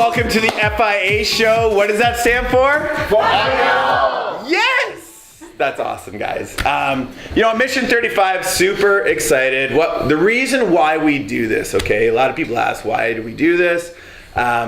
welcome to the FIA Show. What does that stand for? FIA! Yes! That's awesome, guys. Mission 35, super excited. The reason why we do this, okay? A lot of people ask, why do we do this?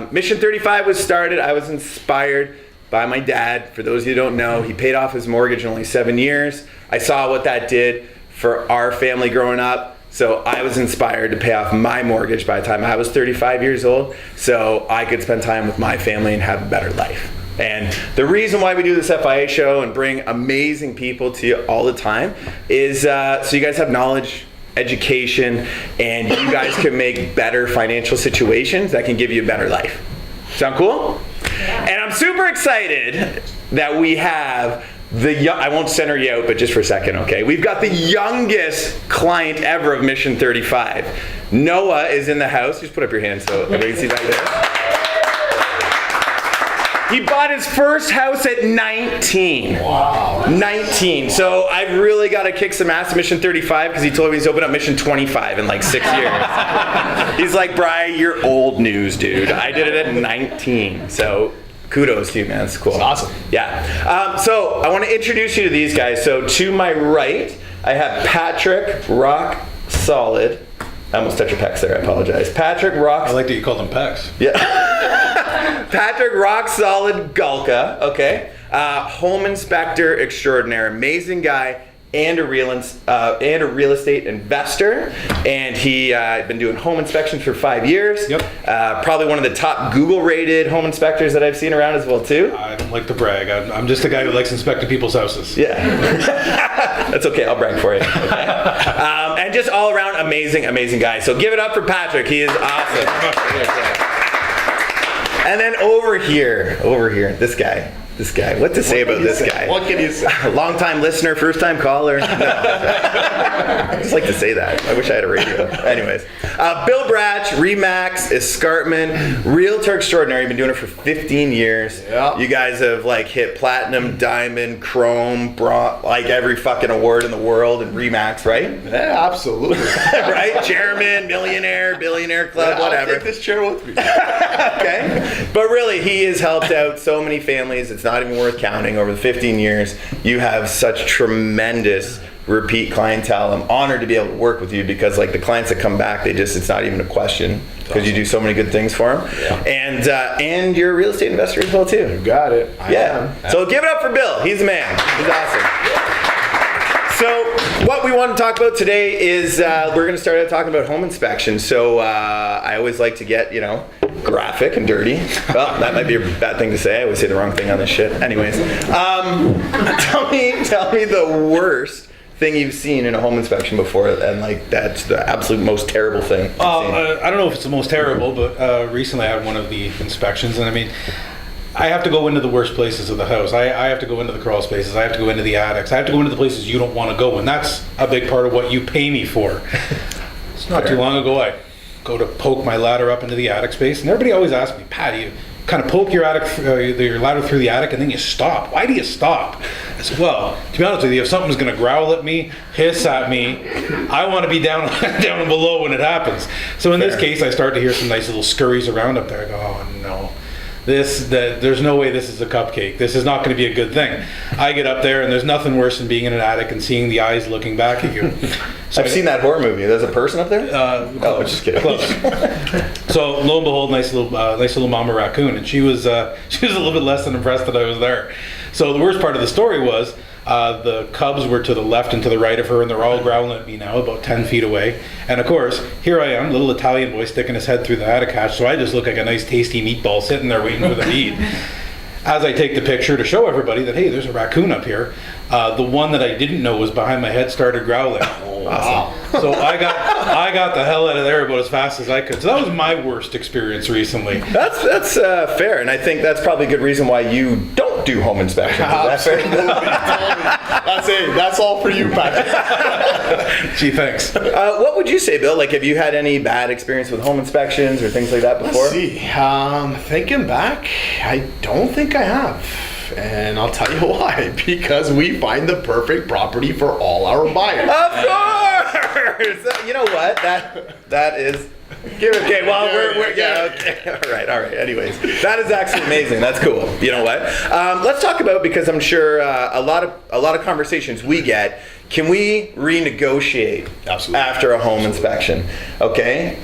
Mission 35 was started, I was inspired by my dad. For those of you who don't know, he paid off his mortgage in only 7 years. I saw what that did for our family growing up. So I was inspired to pay off my mortgage by the time I was 35 years old, so I could spend time with my family and have a better life. And the reason why we do this FIA show and bring amazing people to you all the time is so you guys have knowledge, education, and you guys can make better financial situations that can give you a better life. Sound cool? Yeah. And I'm super excited that we have I won't center you out, but just for a second, okay? We've got the youngest client ever of Mission 35. Noah is in the house. Just put up your hand so everybody can see back there. He bought his first house at 19. Wow. 19. So I've really got to kick some ass at Mission 35 because he told me he's opened up Mission 25 in like 6 years. He's like, Bri, you're old news, dude. I did it at 19. So kudos to you, man. It's cool. It's awesome. Yeah. So I want to introduce you to these guys. So to my right, I have Patrick Rock Solid. I almost touched your pecs there. I apologize. Patrick Rock. I like that you call them pecs. Yeah. Patrick Rock Solid Gulka. Okay. Home inspector extraordinaire. Amazing guy. And a real estate investor, and he been doing home inspections for 5 years. Yep. Probably one of the top Google-rated home inspectors that I've seen around as well too. I don't like to brag. I'm just a guy who likes inspecting people's houses. Yeah, that's okay. I'll brag for you. Okay? And just all around amazing guy. So give it up for Patrick. He is awesome. And then over here, this guy. What to say about this guy? What can you say? Long-time listener, first-time caller. No. I just like to say that. I wish I had a radio. Anyways. Bill Brach, Remax, Escarpment, Realtor Extraordinary. You've been doing it for 15 years. Yeah. You guys have hit Platinum, Diamond, Chrome, Brach, every fucking award in the world, and Remax, right? Yeah, absolutely. Right? Chairman, millionaire, billionaire club, whatever. I'll take this chair with me. Okay. But really, he has helped out so many families. It's not even worth counting. Over the 15 years, you have such tremendous repeat clientele. I'm honored to be able to work with you because the clients that come back, it's not even a question because you do so many good things for them. Yeah. And you're a real estate investor as well too. You got it. I am. So give it up for Bill. He's the man. He's awesome. So what we want to talk about today is we're going to start out talking about home inspection. So I always like to get, graphic and dirty. Well, that might be a bad thing to say. I always say the wrong thing on this shit. Anyways, tell me the worst thing you've seen in a home inspection before, and that's the absolute most terrible thing. I don't know if it's the most terrible, but recently I had one of the inspections, and I have to go into the worst places of the house. I have to go into the crawl spaces. I have to go into the attics. I have to go into the places you don't want to go, and that's a big part of what you pay me for. It's not too long ago, I go to poke my ladder up into the attic space, and everybody always asks me, Pat, you kind of poke your ladder through the attic and then you stop. Why do you stop? I said, well, to be honest with you, if something's going to growl at me, hiss at me, I want to be down and below when it happens. So in this case, I start to hear some nice little scurries around up there. I go, oh no. There's no way this is a cupcake. This is not going to be a good thing. I get up there, and there's nothing worse than being in an attic and seeing the eyes looking back at you. So I've seen that horror movie. There's a person up there? Just kidding. Close. So lo and behold, nice little mama raccoon, and she was a little bit less than impressed that I was there. So the worst part of the story was the cubs were to the left and to the right of her, and they're all growling at me now, about 10 feet away. And of course, here I am, little Italian boy sticking his head through the attic hatch, so I just look like a nice tasty meatball sitting there waiting for the feed. As I take the picture to show everybody that, hey, there's a raccoon up here, the one that I didn't know was behind my head started growling. Awesome. So I got the hell out of there about as fast as I could. So that was my worst experience recently. That's fair, and I think that's probably a good reason why you don't do home inspections. That's fair. That's it. That's all for you, Pat. Gee, thanks. What would you say, Bill? Have you had any bad experience with home inspections or things like that before? Let's see. Thinking back, I don't think I have. And I'll tell you why. Because we find the perfect property for all our buyers. Of course! You know what? That is. Okay, well, we're yeah, okay. All right. Anyways, that is actually amazing. That's cool. You know what? Let's talk about, because I'm sure a lot of conversations we get. Can we renegotiate after a home inspection? Okay.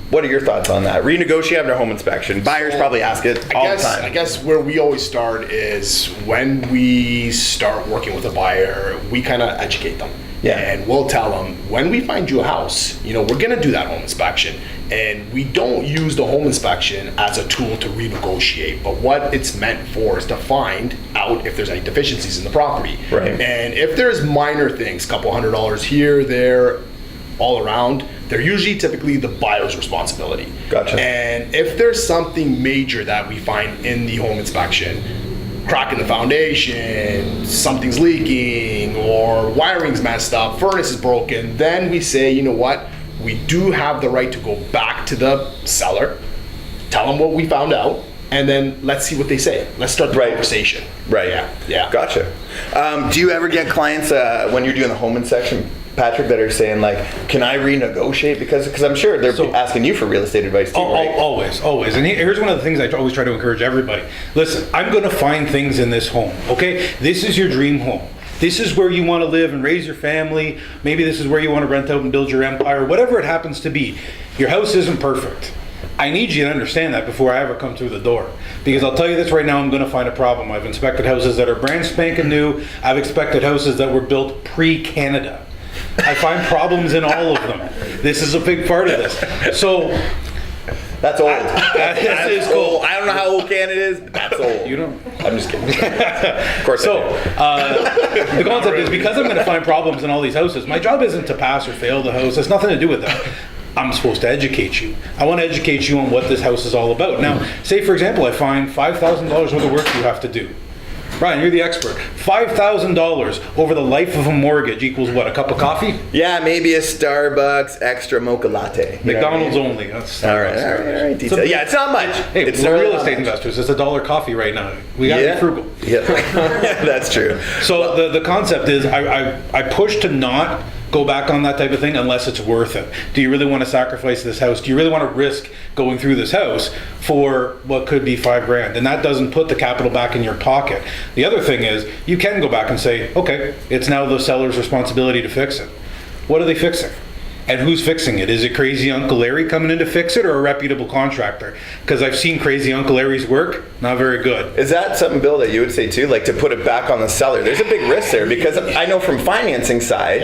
What are your thoughts on that? Renegotiate after a home inspection. Buyers probably ask it all the time. I guess where we always start is when we start working with a buyer, we kind of educate them. Yeah. And we'll tell them, when we find you a house, we're going to do that home inspection. And we don't use the home inspection as a tool to renegotiate. But what it's meant for is to find out if there's any deficiencies in the property. Right. And if there's minor things, couple $100 here, there, all around, they're usually typically the buyer's responsibility. Gotcha. And if there's something major that we find in the home inspection, crack in the foundation, something's leaking, or wiring's messed up, furnace is broken, then we say, you know what, we do have the right to go back to the seller, tell them what we found out, and then let's see what they say. Let's start the conversation. Right. Yeah. Gotcha. Do you ever get clients when you're doing the home inspection, Patrick, that are saying like, can I renegotiate? Because I'm sure they're asking you for real estate advice too, right? Always. And here's one of the things I always try to encourage everybody. Listen, I'm going to find things in this home, okay? This is your dream home. This is where you want to live and raise your family. Maybe this is where you want to rent out and build your empire, whatever it happens to be. Your house isn't perfect. I need you to understand that before I ever come through the door. Because I'll tell you this right now, I'm going to find a problem. I've inspected houses that are brand spanking new. I've inspected houses that were built pre-Canada. I find problems in all of them. This is a big part of this. So that's old. That is cool. I don't know how old Canada is, but that's old. You don't? I'm just kidding. Of course. So the concept is, because I'm going to find problems in all these houses, my job isn't to pass or fail the house. It's nothing to do with that. I'm supposed to educate you. I want to educate you on what this house is all about. Now, say for example, I find $5,000 worth of work you have to do. Brian, you're the expert. $5,000 over the life of a mortgage equals what? A cup of coffee? Yeah, maybe a Starbucks extra mocha latte. McDonald's only. That's all right. Yeah, it's not much. Hey, it's we're real estate investors. It's $1 coffee right now. We got to be frugal. Yeah, that's true. So the concept is, I push to not go back on that type of thing unless it's worth it. Do you really want to sacrifice this house? Do you really want to risk going through this house for what could be $5,000? And that doesn't put the capital back in your pocket. The other thing is, you can go back and say, okay, it's now the seller's responsibility to fix it. What are they fixing? And who's fixing it? Is it crazy Uncle Larry coming in to fix it, or a reputable contractor? Because I've seen crazy Uncle Larry's work, not very good. Is that something, Bill, that you would say too, like to put it back on the seller? There's a big risk there, because I know from financing side,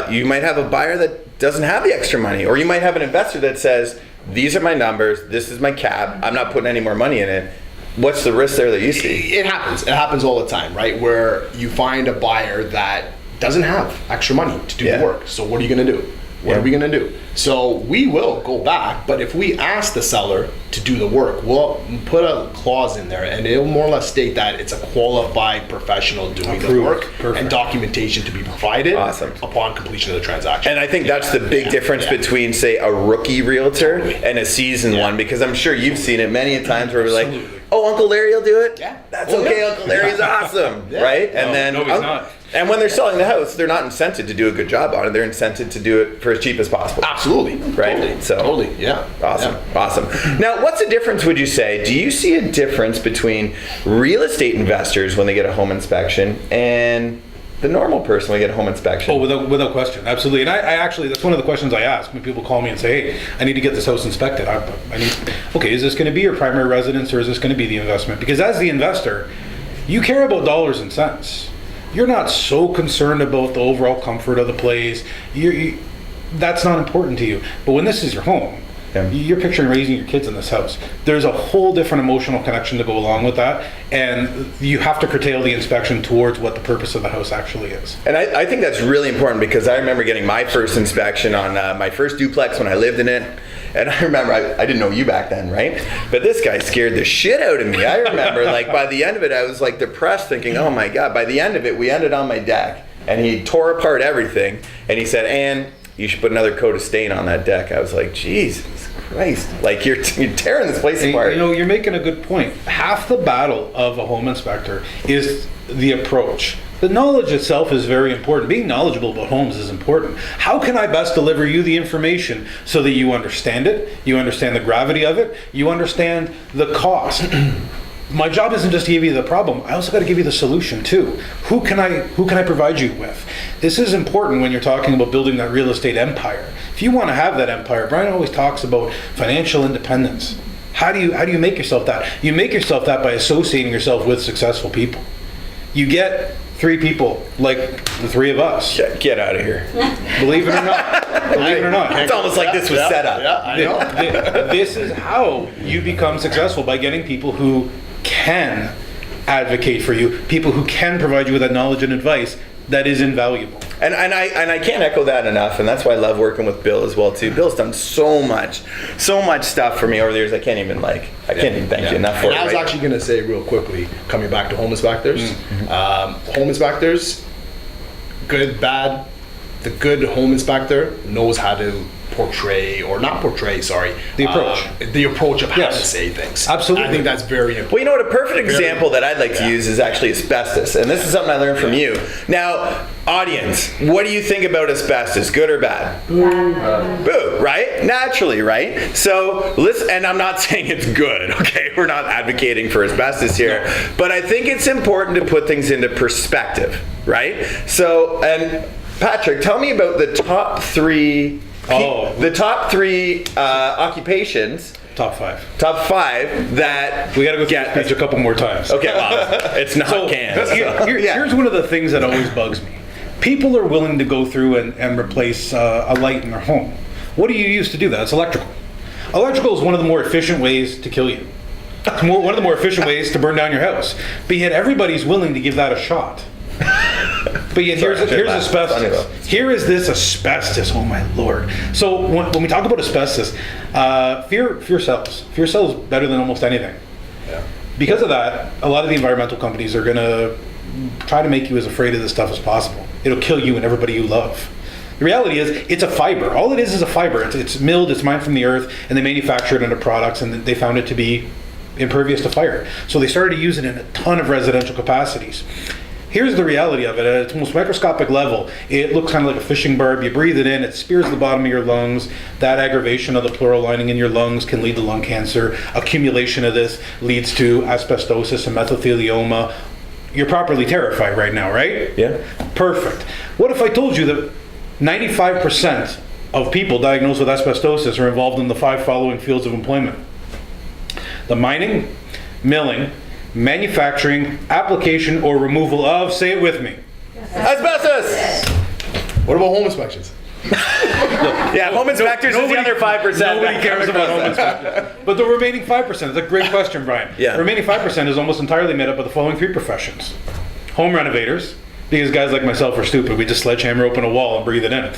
you might have a buyer that doesn't have the extra money, or you might have an investor that says, these are my numbers, this is my cap, I'm not putting any more money in it. What's the risk there that you see? It happens. It happens all the time, right? Where you find a buyer that doesn't have extra money to do the work. So what are you going to do? What are we going to do? So we will go back, but if we ask the seller to do the work, we'll put a clause in there, and it'll more or less state that it's a qualified professional doing the work, and documentation to be provided upon completion of the transaction. And I think that's the big difference between, say, a rookie realtor and a seasoned one, because I'm sure you've seen it many a times where we're like, oh, Uncle Larry will do it? Yeah. That's okay, Uncle Larry's awesome, right? And then, no, he's not. And when they're selling the house, they're not incented to do a good job on it. They're incented to do it for as cheap as possible. Absolutely. Right? Totally. Yeah. Awesome. Now, what's the difference, would you say? Do you see a difference between real estate investors when they get a home inspection and the normal person when they get a home inspection? Oh, without question. Absolutely. And I actually, that's one of the questions I ask when people call me and say, hey, I need to get this house inspected. Okay, is this going to be your primary residence, or is this going to be the investment? Because as the investor, you care about dollars and cents. You're not so concerned about the overall comfort of the place. That's not important to you. But when this is your home, you're picturing raising your kids in this house. There's a whole different emotional connection to go along with that, and you have to curtail the inspection towards what the purpose of the house actually is. And I think that's really important, because I remember getting my first inspection on my first duplex when I lived in it. And I remember, I didn't know you back then, right? But this guy scared the shit out of me. I remember, like, by the end of it, I was like depressed, thinking, oh my God. By the end of it, we ended on my deck, and he tore apart everything, and he said, Ann, you should put another coat of stain on that deck. I was like, Jesus Christ, like you're tearing this place apart. You know, you're making a good point. Half the battle of a home inspector is the approach. The knowledge itself is very important. Being knowledgeable about homes is important. How can I best deliver you the information so that you understand it, you understand the gravity of it, you understand the cost? My job isn't just to give you the problem. I also got to give you the solution too. Who can I provide you with? This is important when you're talking about building that real estate empire. If you want to have that empire, Brian always talks about financial independence. How do you make yourself that? You make yourself that by associating yourself with successful people. You get 3 people like the 3 of us. Get out of here. Believe it or not. Believe it or not. It's almost like this was set up. Yeah, I know. This is how you become successful, by getting people who can advocate for you, people who can provide you with that knowledge and advice that is invaluable. And I can't echo that enough, and that's why I love working with Bill as well too. Bill's done so much stuff for me over the years. I can't even thank you enough for and it. I was actually going to say real quickly, coming back to home inspectors. Home inspectors, good, bad. The good home inspector knows how to the approach of how to say things. Absolutely. I think that's very important. Well, you know what, a perfect example that I'd like to use is actually asbestos, and this is something I learned from you. Now, audience, what do you think about asbestos, good or bad? Boo, right? Naturally, right? So, listen, and I'm not saying it's good, okay? We're not advocating for asbestos here, but I think it's important to put things into perspective, right? So, and Patrick, tell me about the top 3 occupations. Top 5. Top 5 that We got to go through this page a couple more times. Okay, well, it's not canned. Here's one of the things that always bugs me. People are willing to go through and replace a light in their home. What do you use to do that? It's electrical. Electrical is one of the more efficient ways to kill you. It's one of the more efficient ways to burn down your house. But yet everybody's willing to give that a shot. But yet here's asbestos. Here is this asbestos. Oh my lord! So when we talk about asbestos, fear sells. Fear sells better than almost anything. Yeah. Because of that, a lot of the environmental companies are going to try to make you as afraid of this stuff as possible. It'll kill you and everybody you love. The reality is, it's a fiber. All it is a fiber. It's milled, it's mined from the earth, and they manufacture it into products, and they found it to be impervious to fire. So they started to use it in a ton of residential capacities. Here's the reality of it. At its most microscopic level, it looks kind of like a fishing barb. You breathe it in, it spears the bottom of your lungs. That aggravation of the pleural lining in your lungs can lead to lung cancer. Accumulation of this leads to asbestosis and mesothelioma. You're properly terrified right now, right? Yeah. Perfect. What if I told you that 95% of people diagnosed with asbestosis are involved in the 5 following fields of employment? The mining, milling, manufacturing, application, or removal of, say it with me, Asbestos! What about home inspections? Yeah, home inspectors is the other 5%. Nobody cares about home inspectors. But the remaining 5%, it's a great question, Brian. Yeah. The remaining 5% is almost entirely made up of the following 3 professions. Home renovators, because guys like myself are stupid. We just sledgehammer open a wall and breathe it in.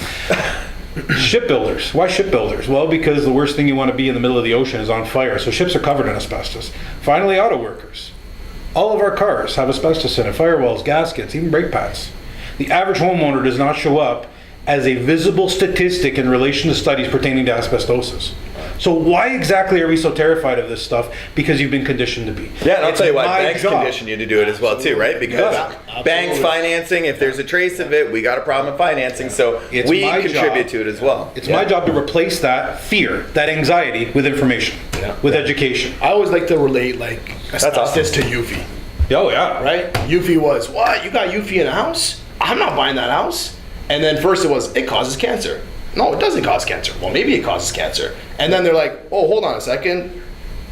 Shipbuilders. Why shipbuilders? Well, because the worst thing you want to be in the middle of the ocean is on fire. So ships are covered in asbestos. Finally, auto workers. All of our cars have asbestos in it. Firewalls, gaskets, even brake pads. The average homeowner does not show up as a visible statistic in relation to studies pertaining to asbestosis. So why exactly are we so terrified of this stuff? Because you've been conditioned to be. Yeah, and I'll It's tell you what, my banks job. condition you to do it as well too, right? Because banks financing, if there's a trace of it, we got a problem of financing, so It's we my contribute job. to it as well. It's my job to replace that fear, that anxiety with information, with education. I always like to relate like asbestos awesome. to UFI, Oh yeah. right? UFI was, what? You got UFI in a house? I'm not buying that house. And then first it was, it causes cancer. No, it doesn't cause cancer. Well, maybe it causes cancer. And then they're like, oh, hold on a second.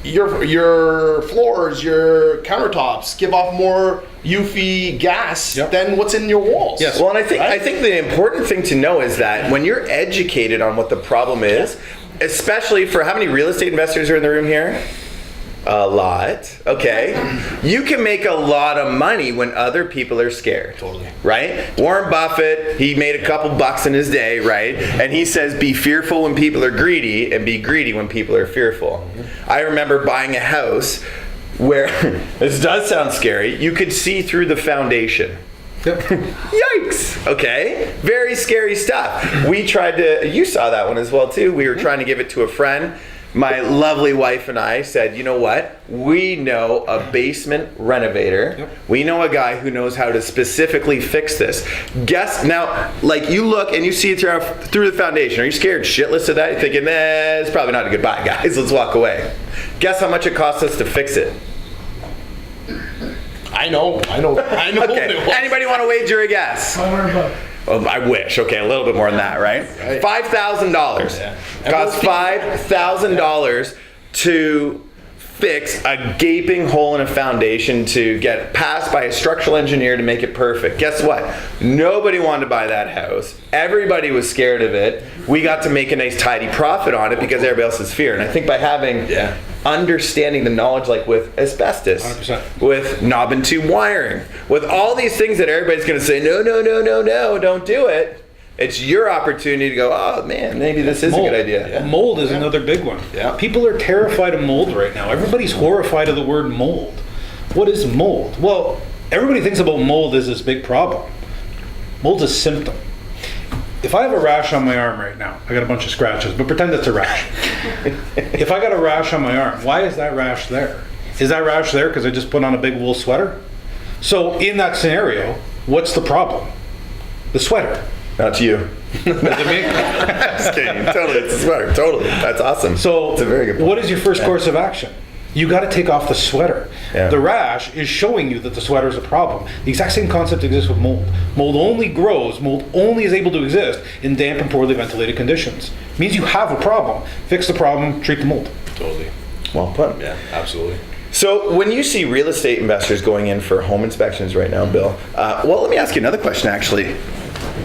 Your floors, your countertops give off more UFI gas than what's in your walls. Yes. Well, and I think the important thing to know is that when you're educated on what the problem is, especially for how many real estate investors are in the room here? A lot. Okay. You can make a lot of money when other people are scared. Totally. Right? Warren Buffett, he made a couple bucks in his day, right? And he says, be fearful when people are greedy and be greedy when people are fearful. I remember buying a house where, this does sound scary, you could see through the foundation. Yikes. Okay. Very scary stuff. We tried to, you saw that one as well too. We were trying to give it to a friend. my lovely wife and I said, you know what? We know a basement renovator. Yep. We know a guy who knows how to specifically fix this. Guess now, like you look and you see it through the foundation. Are you scared shitless of that? You're thinking, it's probably not a good buy, guys. Let's walk away. Guess how much it costs us to fix it? I know. Okay. What it was. Anybody want to wager a guess? $500. Oh, I wish. Okay, a little bit more than that, right? $5,000. Yeah. Costs $5,000 to fix a gaping hole in a foundation to get passed by a structural engineer to make it perfect. Guess what? Nobody wanted to buy that house. Everybody was scared of it. We got to make a nice tidy profit on it because everybody else is fear. And I think by having understanding the knowledge, like with asbestos, 100%. with knob and tube wiring, with all these things that everybody's going to say, no, don't do it. It's your opportunity to go, oh man, maybe this is Mold. a good idea. Yeah. Mold is another big one. Yeah. People are terrified of mold right now. Everybody's horrified of the word mold. What is mold? Well, everybody thinks about mold as this big problem. Mold's a symptom. If I have a rash on my arm right now, I got a bunch of scratches, but pretend it's a rash. If I got a rash on my arm, why is that rash there? Is that rash there because I just put on a big wool sweater? So in that scenario, what's the problem? The sweater. Not to you. Is it me? Just kidding. Totally, it's a sweater. Totally. That's awesome. So it's a very good point. What is your first course of action? You got to take off the sweater. Yeah. The rash is showing you that the sweater is a problem. The exact same concept exists with mold. Mold only grows, mold only is able to exist in damp and poorly ventilated conditions. It means you have a problem. Fix the problem, treat the mold. Totally. Well put. Yeah, absolutely. So when you see real estate investors going in for home inspections right now, Bill, well, let me ask you another question actually.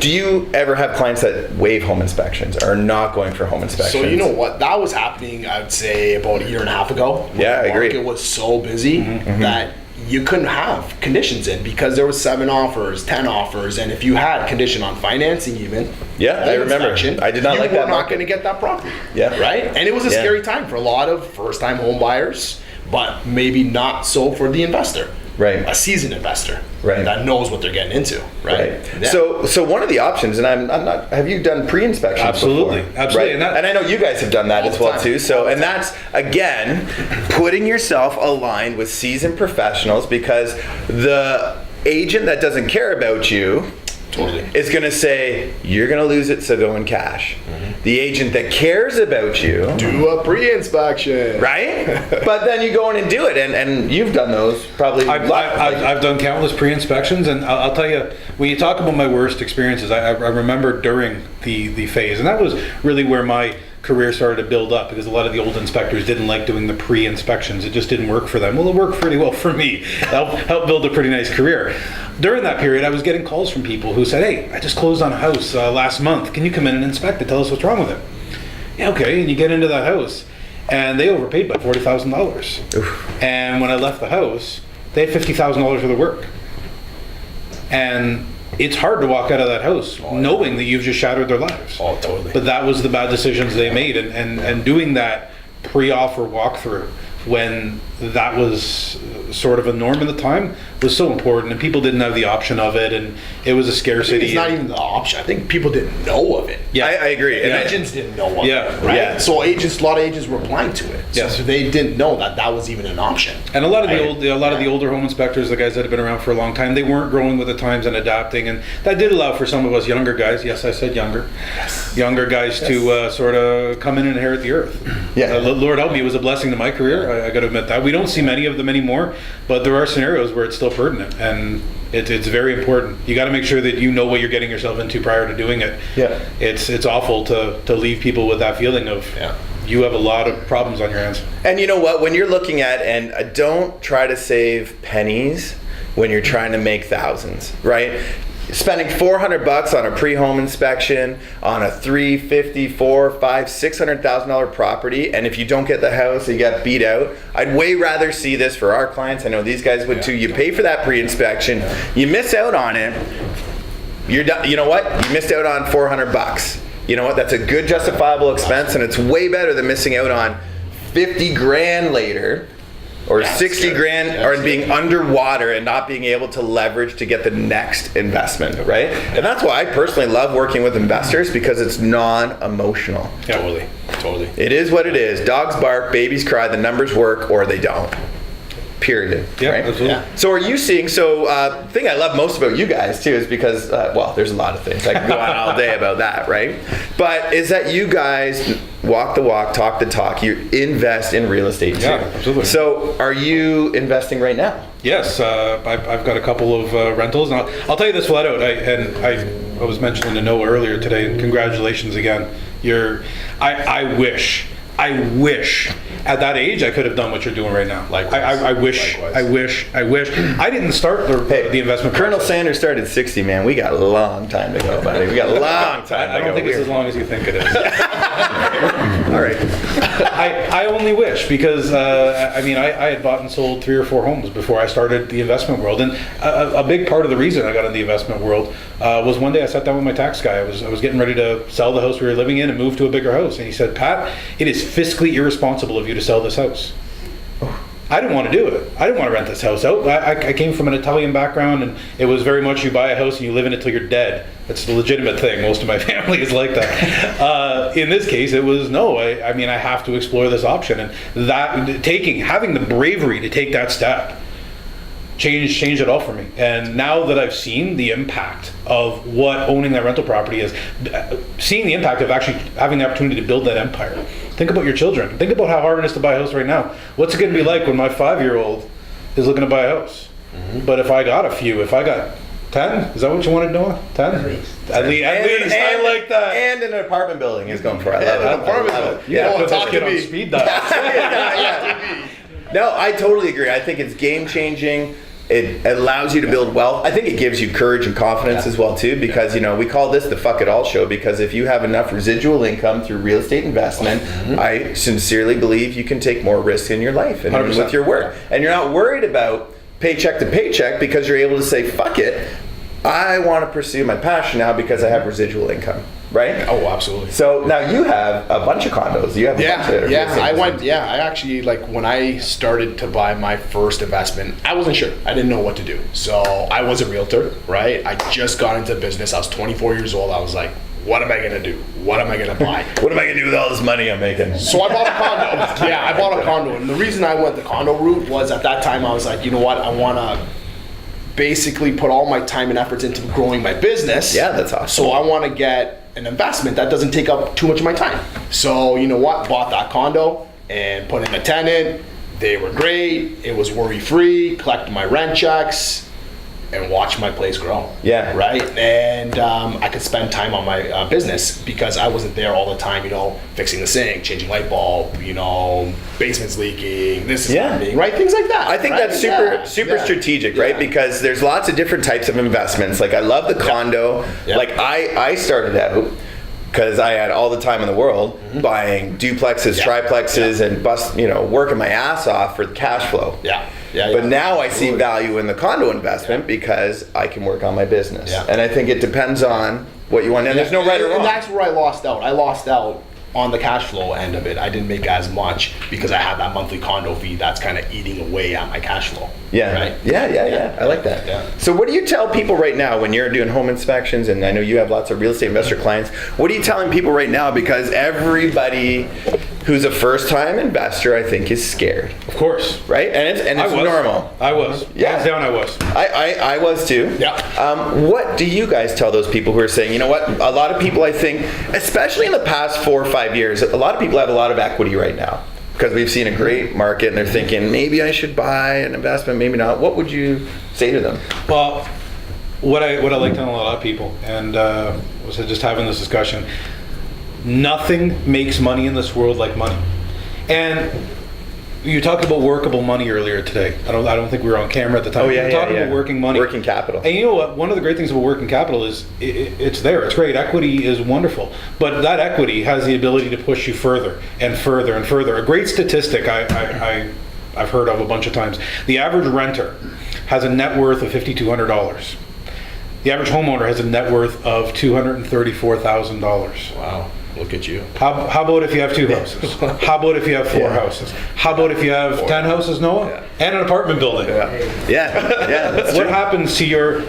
Do you ever have clients that waive home inspections or are not going for home inspections? So you know what? That was happening, I would say, about a year and a half ago. Yeah, I agree. The market was so busy that you couldn't have conditions in because there was 7 offers, 10 offers, and if you had condition on financing even, Yeah, I remember. I did not like that you were not market. going to get that property. Yeah. Right? And it was a Yeah. scary time for a lot of first-time home buyers, but maybe not so for the investor. Right. A seasoned investor. Right. That knows what they're getting into. Right. Yeah. So one of the options, and I'm not. Have you done pre-inspections? Absolutely. Before? Absolutely. Right. And I know you guys have done that All as the well time. too. So, All the and time. that's again putting yourself aligned with seasoned professionals because the agent that doesn't care about you Totally. is going to say you're going to lose it, so go in cash. The agent that cares about you, Do a pre-inspection. right? But then you go in and do it, and you've done those probably. I've done countless pre-inspections, and I'll tell you, when you talk about my worst experiences, I remember during the phase, and that was really where my career started to build up because a lot of the old inspectors didn't like doing the pre-inspections. It just didn't work for them. Well, it worked pretty well for me. Helped build a pretty nice career. During that period, I was getting calls from people who said, hey, I just closed on a house last month. Can you come in and inspect it? Tell us what's wrong with it. Yeah, okay. And you get into that house, and they overpaid by $40,000. And when I left the house, they had $50,000 worth of work. And it's hard to walk out of that house knowing that you've just shattered their lives. Oh, totally. But that was the bad decisions they made, and doing that pre-offer walkthrough when that was sort of a norm at the time was so important, and people didn't have the option of it, and it was a scarcity. It's not even the option. I think people didn't know of it. I agree. And Agents didn't know of Yeah. it, right? Yeah. So a lot of agents were blind to it. Yeah. So they didn't know that that was even an option. And a lot of Right. the older home inspectors, the guys that have been around for a long time, they weren't growing with the times and adapting, and that did allow for some of us younger guys. Yes, I said younger. Younger guys to sort of come in and inherit the earth. Yeah. Lord help me, it was a blessing to my career. I got to admit that. We don't see many of them anymore, but there are scenarios where it's still pertinent, and it's very important. You got to make sure that you know what you're getting yourself into prior to doing it. Yeah. It's awful to leave people with that feeling of you have a lot of problems on your hands. And you know what? When you're looking at, and don't try to save pennies when you're trying to make thousands, right? Spending $400 on a pre-home inspection on a $350,000, $400,000, $500,000, $600,000 property, and if you don't get the house, you get beat out. I'd way rather see this for our clients. I know these guys would too. You pay for that pre-inspection, you miss out on it. You're done. You know what? You missed out on $400. You know what? That's a good justifiable expense, and it's way better than missing out on 50 grand later or Yeah, 60 scary. grand Yeah, or it's being underwater and not being able to leverage to get the next investment, right? And that's why I personally love working with investors, because it's non-emotional. Yeah. Totally. It is what it is. Dogs bark, babies cry, the numbers work or they don't. Period. Yeah, right? absolutely. Yeah. So are you seeing, the thing I love most about you guys too is because, there's a lot of things. I can go on all day about that, right? But is that you guys walk the walk, talk the talk, you invest in real estate too. Yeah, absolutely. So are you investing right now? Yes, I've got a couple of rentals. And I'll tell you this flat out, I was mentioning to Noah earlier today, and congratulations again. I wish at that age I could have done what you're doing right now. Likewise. I wish. I didn't start the investment Colonel process. Sanders started 60, man. We got a long time to go, buddy. We got a long time to go. I don't think it's We're- as long as you think it is. All right. I only wish, because I had bought and sold 3 or 4 homes before I started the investment world, and a big part of the reason I got in the investment world was one day I sat down with my tax guy. I was getting ready to sell the house we were living in and move to a bigger house, and he said, "Pat, it is fiscally irresponsible of you to sell this house." I didn't want to do it. I didn't want to rent this house out. I came from an Italian background, and it was very much you buy a house and you live in it till you're dead. That's the legitimate thing. Most of my family is like that. In this case, it was no. I have to explore this option, and having the bravery to take that step changed it all for me. And now that I've seen the impact of what owning that rental property is, seeing the impact of actually having the opportunity to build that empire. Think about your children. Think about how hard it is to buy a house right now. What's it going to be like when my 5-year-old is looking to buy a house? Mm-hmm. But if I got 10, is that what you wanted, Noah? 10? At least. I like that. And an apartment building is going for it. I love it. apartment I love building. it. Yeah. Oh, Put talk this kid to on me. speed dial. Yeah. No, I totally agree. I think it's game changing. It allows you to build wealth. I think it gives you courage and confidence as well too, because we call this the Fuck It All Show, because if you have enough residual income through real estate investment, I sincerely believe you can take more risk in your life and 100%. with your work. And you're not worried about paycheck to paycheck, because you're able to say, fuck it, I want to pursue my passion now because I have residual income. Right? Oh, absolutely. So now you have a bunch of condos. You have a bunch of real estate I actually, when I started to buy my first investment, I wasn't sure. I didn't know what to do. So I was a realtor, right? I just got into business. I was 24 years old. I was like, what am I going to do? What am I going to buy? What am I going to do with all this money I'm making? So I bought a condo. Yeah, I bought a condo. And the reason I went the condo route was, at that time I was like, you know what? I want to basically put all my time and efforts into growing my business. Yeah, that's awesome. So I want to get an investment that doesn't take up too much of my time. So you know what? Bought that condo and put in a tenant. They were great. It was worry-free. Collected my rent checks and watched my place grow. Yeah. Right? And I could spend time on my business, because I wasn't there all the time, fixing the sink, changing light bulb, basement's leaking, this is happening, right? Things like that. I think right? that's super strategic, right? Yeah. Because there's lots of different types of investments. Like I love the condo. Yeah. Like I started out because I had all the time in the world buying duplexes, triplexes, and working my ass off for the cash flow. But now I see value in the condo investment because I can work on my business. Yeah. And I think it depends on what you want. And there's no right or wrong. And that's where I lost out. I lost out on the cash flow end of it. I didn't make as much because I had that monthly condo fee that's kind of eating away at my cash flow. Yeah. Right? Yeah. I like that. Yeah. So what do you tell people right now when you're doing home inspections, and I know you have lots of real estate investor clients, what are you telling people right now? Because everybody who's a first-time investor, I think, is scared. Of course. Right? And it's normal. I was. Yeah. Hands down, I was. I was too. Yeah. What do you guys tell those people who are saying, you know what, a lot of people, I think, especially in the past 4 or 5 years, a lot of people have a lot of equity right now because we've seen a great market and they're thinking, maybe I should buy an investment, maybe not. What would you say to them? Well, what I like telling a lot of people, and was just having this discussion, nothing makes money in this world like money. And you talked about workable money earlier today. I don't think we were on camera at the time. Oh, yeah, we were talking about working money. Working capital. And you know what? One of the great things about working capital is it's there. It's great. Equity is wonderful. But that equity has the ability to push you further and further and further. A great statistic I've heard of a bunch of times. The average renter has a net worth of $5,200. The average homeowner has a net worth of $234,000. Wow. Look at you. How about if you have 2 houses? How about if you have 4 houses? How about if you have 10 houses, Noah? Yeah. And an apartment building? Yeah, that's What true. happens to your...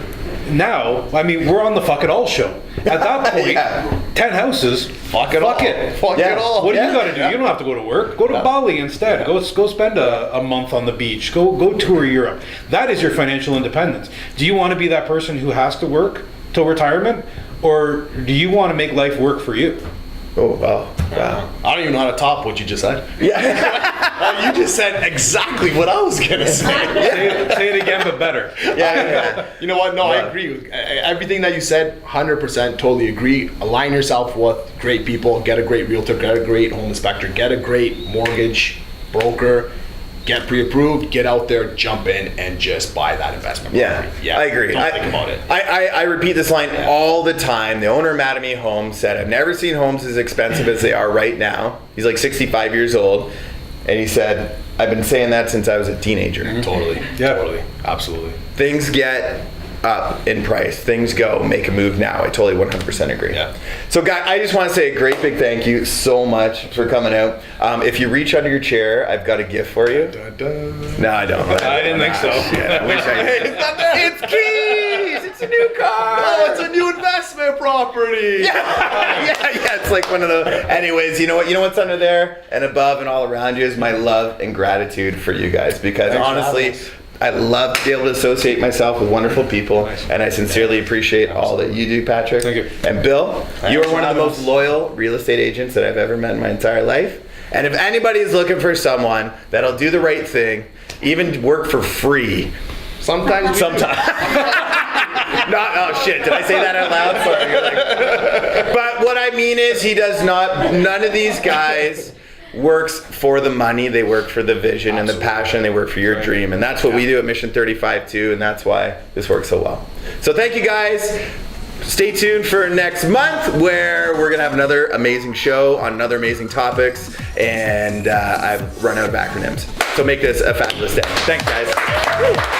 Now, I mean, we're on the Fuck It All show. At that point, Yeah. 10 houses, Fuck it all. Fuck Yeah. it all. what do Yeah. you got to do? You don't have to go to work. Go to Bali instead. Go spend a month on the beach. Go tour Europe. That is your financial independence. Do you want to be that person who has to work till retirement, or do you want to make life work for you? Oh, wow. Wow. I don't even know how to top what you just said. Yeah. You just said exactly what I was gonna say. Say it again, but better. Yeah. You know what? No, I agree with everything that you said. 100%, totally agree. Align yourself with great people. Get a great realtor. Get a great home inspector. Get a great mortgage broker. Get pre-approved. Get out there, jump in, and just buy that investment property. Yeah, I agree. Don't think about it. I repeat this line all the time. The owner of Mattamy Homes said, I've never seen homes as expensive as they are right now. He's like 65 years old. And he said, I've been saying that since I was a teenager. Totally. Yeah. Totally. Absolutely. Things get up in price. Things go, make a move now. I totally 100% agree. Yeah. So, guys, I just want to say a great big thank you so much for coming out. If you reach under your chair, I've got a gift for you. No, I don't. I didn't think so. Yeah, I wish I did. It's keys! It's a new car! Oh, it's a new investment property. Yeah, it's like one of those. Anyways, you know what? You know what's under there and above and all around you is my love and gratitude for you guys. Because Thanks for honestly, having us. I love to be able to associate myself with wonderful people, and I sincerely appreciate all that you do, Patrick. Thank you. And Bill, you are for one of the having most us. loyal real estate agents that I've ever met in my entire life. And if anybody is looking for someone that'll do the right thing, even work for free, Sometimes. Not, oh shit, did I say that out loud? Sorry. You're like, but what I mean is none of these guys works for the money. They work for the vision and the passion. They work for your dream. And that's what we do at Mission 35 too. And that's why this works so well. So thank you guys. Stay tuned for next month where we're going to have another amazing show on another amazing topics. And I've run out of acronyms. So make this a fabulous day. Thanks guys.